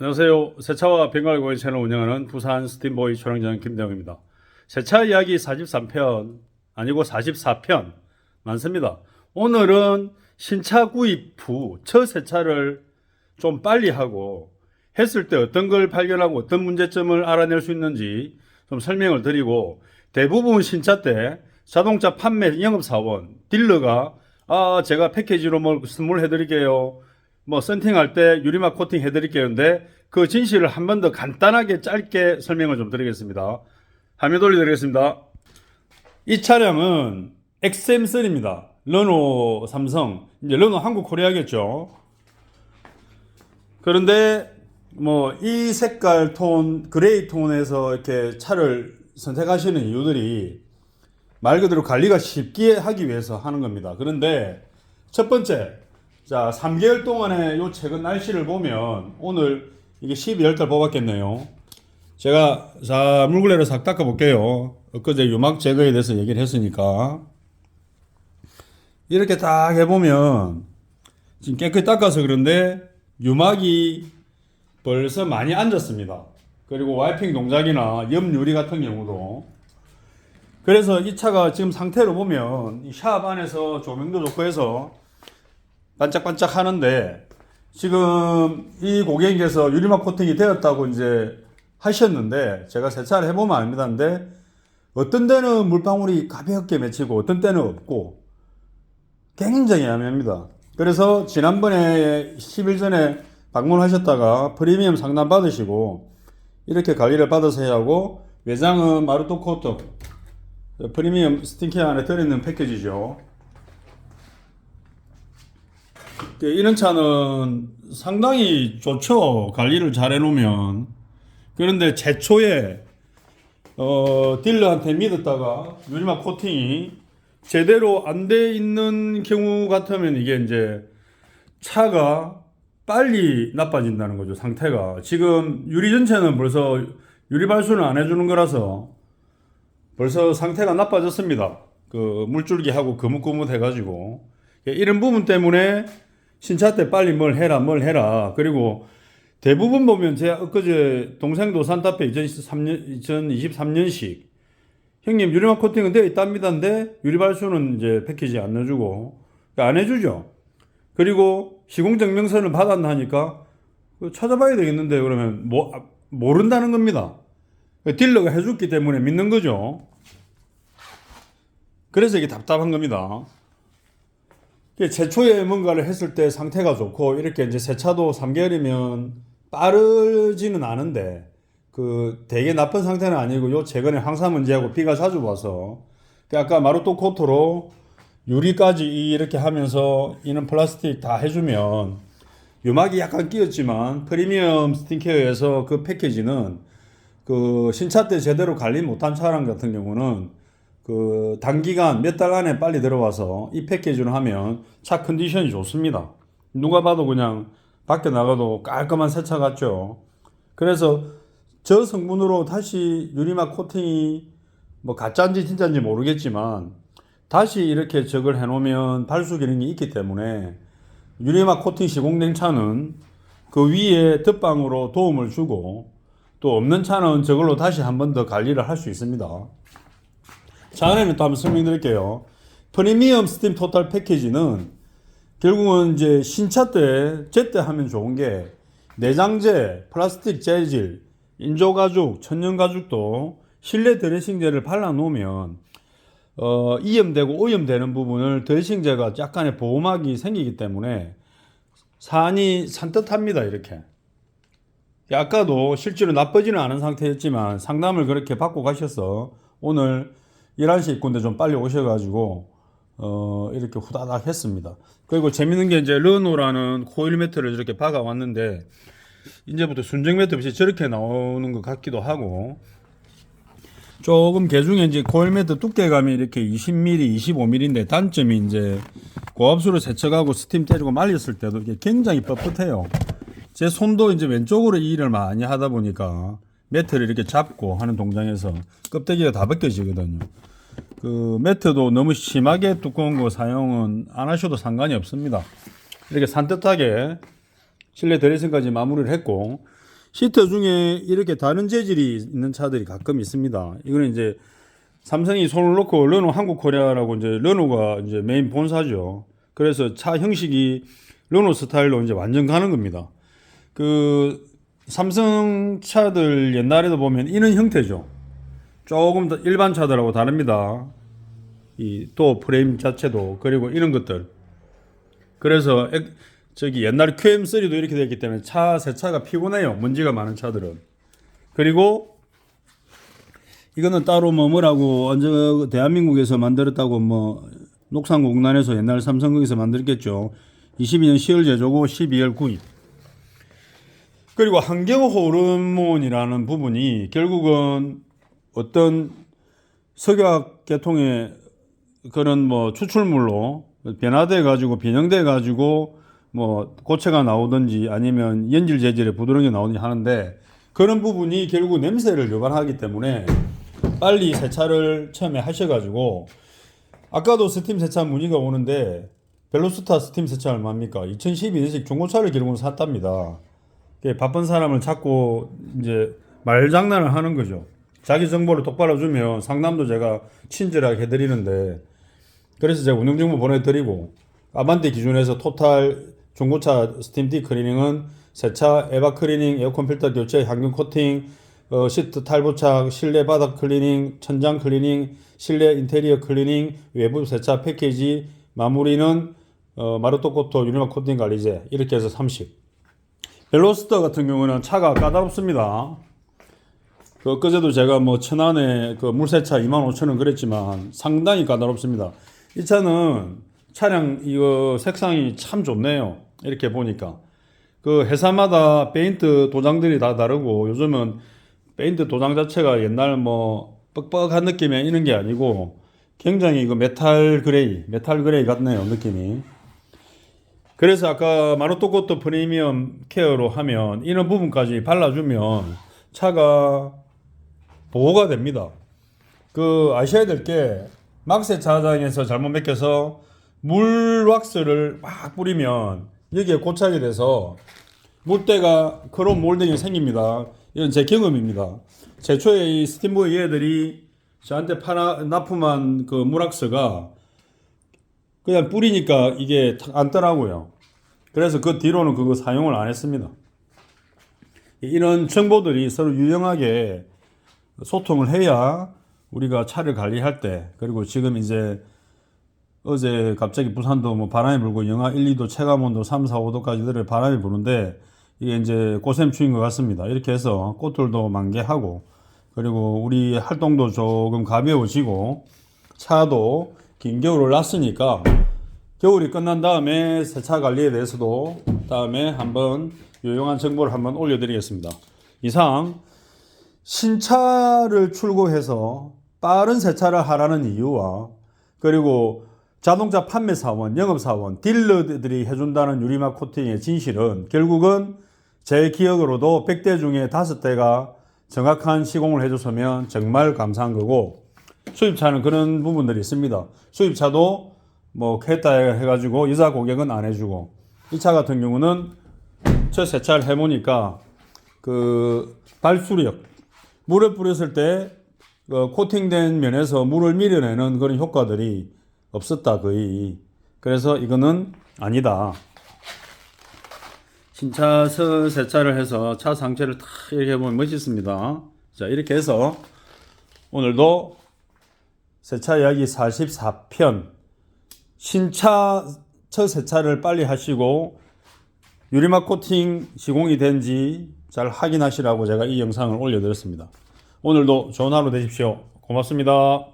안녕하세요. 세차와 뱅갈고의 채널 운영하는 부산 스팀보이 촬영장 김대영입니다. 세차 이야기 43편 아니고 44편 많습니다. 오늘은 신차 구입 후 첫 세차를 좀 빨리 하고 했을 때 어떤 걸 발견하고 어떤 문제점을 알아낼 수 있는지 좀 설명을 드리고, 대부분 신차 때 자동차 판매 영업사원 딜러가 제가 패키지로 뭘 선물해 드릴게요, 뭐 썬팅할 때 유리막 코팅 해드릴게요. 근데 그 진실을 한 번 더 간단하게 짧게 설명을 좀 드리겠습니다. 화면 돌려드리겠습니다. 이 차량은 XM3입니다. 르노 삼성, 이제 르노 한국 코리아겠죠. 그런데 뭐 이 색깔 톤, 그레이 톤에서 이렇게 차를 선택하시는 이유들이 말 그대로 관리가 쉽게 하기 위해서 하는 겁니다. 그런데 첫 번째, 자, 3개월 동안의 요 최근 날씨를 보면 오늘 이게 12월달 뽑았겠네요. 제가 자 물걸레로 싹 닦아 볼게요. 엊그제 유막 제거에 대해서 얘기를 했으니까. 이렇게 딱 해보면 지금 깨끗이 닦아서 그런데 유막이 벌써 많이 앉았습니다. 그리고 와이핑 동작이나 옆 유리 같은 경우도. 그래서 이 차가 지금 상태로 보면 이 샵 안에서 조명도 좋고 해서 반짝반짝 하는데, 지금 이 고객님께서 유리막 코팅이 되었다고 이제 하셨는데 제가 세차를 해보면 압니다. 근데 어떤 때는 물방울이 가볍게 맺히고 어떤 때는 없고 굉장히 애매합니다. 그래서 지난번에 10일 전에 방문하셨다가 프리미엄 상담 받으시고 이렇게 관리를 받아서 해야 하고, 외장은 마루토 코트 프리미엄 스팀케어 안에 들어있는 패키지죠. 이런 차는 상당히 좋죠, 관리를 잘 해놓으면. 그런데 최초에 딜러한테 믿었다가 유리막 코팅이 제대로 안 돼 있는 경우 같으면 이게 이제 차가 빨리 나빠진다는 거죠. 상태가 지금 유리 전체는 벌써 유리 발수는 안 해주는 거라서 벌써 상태가 나빠졌습니다. 그 물줄기 하고 거뭇거뭇 해가지고 이런 부분 때문에 신차 때 빨리 뭘 해라. 그리고 대부분 보면 제가 엊그제 동생도 산타페 2023년식 형님 유리막 코팅은 되어 있답니다인데 유리 발수는 이제 패키지 안 넣어주고 안 해주죠. 그리고 시공증명서를 받았나 하니까 찾아봐야 되겠는데 그러면 모른다는 겁니다. 딜러가 해줬기 때문에 믿는 거죠. 그래서 이게 답답한 겁니다. 최초에 뭔가를 했을 때 상태가 좋고 이렇게 이제 세차도 3개월이면 빠르지는 않은데 그 되게 나쁜 상태는 아니고, 요 최근에 황사 문제하고 비가 자주 와서 아까 마루토 코트로 유리까지 이렇게 하면서 이는 플라스틱 다 해주면 유막이 약간 끼었지만 프리미엄 스팀케어에서 그 패키지는 그 신차 때 제대로 관리 못한 차량 같은 경우는 그 단기간 몇 달 안에 빨리 들어와서 이 패키지로 하면 차 컨디션이 좋습니다. 누가 봐도 그냥 밖에 나가도 깔끔한 새 차 같죠. 그래서 저 성분으로 다시 유리막 코팅이 뭐 가짜인지 진짜인지 모르겠지만 다시 이렇게 적을 해놓으면 발수 기능이 있기 때문에 유리막 코팅 시공된 차는 그 위에 덧방으로 도움을 주고, 또 없는 차는 저걸로 다시 한 번 더 관리를 할 수 있습니다. 자, 안에는 또 한번 설명드릴게요. 프리미엄 스팀 토탈 패키지는 결국은 이제 신차 때 제때 하면 좋은 게 내장재, 플라스틱 재질, 인조가죽, 천연가죽도 실내 드레싱제를 발라 놓으면 이염되고 오염되는 부분을 드레싱제가 약간의 보호막이 생기기 때문에 산이 산뜻합니다. 이렇게. 아까도 실제로 나쁘지는 않은 상태였지만 상담을 그렇게 받고 가셔서 오늘 11시 입구인데 좀 빨리 오셔가지고 이렇게 후다닥 했습니다. 그리고 재밌는 게 이제 르노라는 코일 매트를 이렇게 박아왔는데 이제부터 순정 매트 없이 저렇게 나오는 것 같기도 하고, 조금 개중에 이제 코일 매트 두께감이 이렇게 20mm, 25mm인데 단점이 이제 고압수로 세척하고 스팀 떼주고 말렸을 때도 이게 굉장히 뻣뻣해요. 제 손도 이제 왼쪽으로 이 일을 많이 하다 보니까 매트를 이렇게 잡고 하는 동작에서 껍데기가 다 벗겨지거든요. 그 매트도 너무 심하게 두꺼운 거 사용은 안 하셔도 상관이 없습니다. 이렇게 산뜻하게 실내 드레싱까지 마무리를 했고, 시트 중에 이렇게 다른 재질이 있는 차들이 가끔 있습니다. 이거는 이제 삼성이 손을 놓고 르노 한국코리아라고 이제 르노가 이제 메인 본사죠. 그래서 차 형식이 르노 스타일로 이제 완전 가는 겁니다. 그 삼성 차들 옛날에도 보면 이런 형태죠. 조금 더 일반 차들하고 다릅니다. 이 또 프레임 자체도 그리고 이런 것들. 그래서 저기 옛날 QM3도 이렇게 되었기 때문에 새 차가 피곤해요. 먼지가 많은 차들은. 그리고 이거는 따로 뭐라고 언제 대한민국에서 만들었다고 뭐 녹상공단에서 옛날 삼성국에서 만들었겠죠. 22년 10월 제조고 12월 구입. 그리고 환경 호르몬이라는 부분이 결국은 어떤 석유화학 계통의 그런 뭐 추출물로 변화돼 가지고 변형돼 가지고 뭐 고체가 나오든지 아니면 연질 재질의 부드러운 게 나오든지 하는데 그런 부분이 결국 냄새를 유발하기 때문에 빨리 세차를 처음에 하셔가지고 아까도 스팀 세차 문의가 오는데 벨로스타 스팀 세차 얼마입니까? 2012년식 중고차를 결국은 샀답니다. 바쁜 사람을 찾고 이제 말장난을 하는 거죠. 자기 정보를 똑바로 주면 상담도 제가 친절하게 해드리는데 그래서 제가 운영정보 보내드리고 아반떼 기준에서 토탈 중고차 스팀 딥클리닝은 세차, 에바 클리닝, 에어컨 필터 교체, 항균 코팅, 시트 탈부착, 실내 바닥 클리닝, 천장 클리닝, 실내 인테리어 클리닝, 외부 세차 패키지, 마무리는 마루토코토 유리막 코팅 관리제 이렇게 해서 30. 벨로스터 같은 경우는 차가 까다롭습니다. 그제도 제가 뭐 천안에 그 물세차 25,000원 그랬지만 상당히 까다롭습니다. 이 차는 차량 이거 색상이 참 좋네요. 이렇게 보니까 그 회사마다 페인트 도장들이 다 다르고 요즘은 페인트 도장 자체가 옛날 뭐 뻑뻑한 느낌의 이런 게 아니고 굉장히 이거 메탈 그레이 같네요 느낌이. 그래서 아까 마루토코토 프리미엄 케어로 하면 이런 부분까지 발라주면 차가 보호가 됩니다. 그 아셔야 될 게 막세차장에서 잘못 맥혀서 물 왁스를 막 뿌리면 여기에 고착이 돼서 물때가 크롬 몰딩이 생깁니다. 이건 제 경험입니다. 최초에 이 스팀보이 얘들이 저한테 납품한 그 물왁스가 그냥 뿌리니까 이게 안 떠나고요. 그래서 그 뒤로는 그거 사용을 안 했습니다. 이런 정보들이 서로 유용하게 소통을 해야 우리가 차를 관리할 때 그리고 지금 이제 어제 갑자기 부산도 뭐 바람이 불고 영하 1, 2도 체감온도 3, 4, 5도까지 내려 바람이 부는데 이게 이제 꽃샘추위인 것 같습니다. 이렇게 해서 꽃들도 만개하고 그리고 우리 활동도 조금 가벼워지고 차도 긴 겨울을 났으니까 겨울이 끝난 다음에 세차 관리에 대해서도 다음에 한번 유용한 정보를 한번 올려드리겠습니다. 이상 신차를 출고해서 빠른 세차를 하라는 이유와 그리고 자동차 판매사원, 영업사원, 딜러들이 해준다는 유리막 코팅의 진실은 결국은 제 기억으로도 100대 중에 5대가 정확한 시공을 해줬으면 정말 감사한 거고 수입차는 그런 부분들이 있습니다. 수입차도 뭐 했다 해가지고 여자 고객은 안 해주고 이 차 같은 경우는 첫 세차를 해보니까 그 발수력 물을 뿌렸을 때 코팅된 면에서 물을 밀어내는 그런 효과들이 없었다 거의. 그래서 이거는 아니다. 신차서 세차를 해서 차 상체를 탁 이렇게 해보면 멋있습니다. 자 이렇게 해서 오늘도 세차 이야기 44편 신차 첫 세차를 빨리 하시고 유리막 코팅 시공이 된지 잘 확인하시라고 제가 이 영상을 올려드렸습니다. 오늘도 좋은 하루 되십시오. 고맙습니다.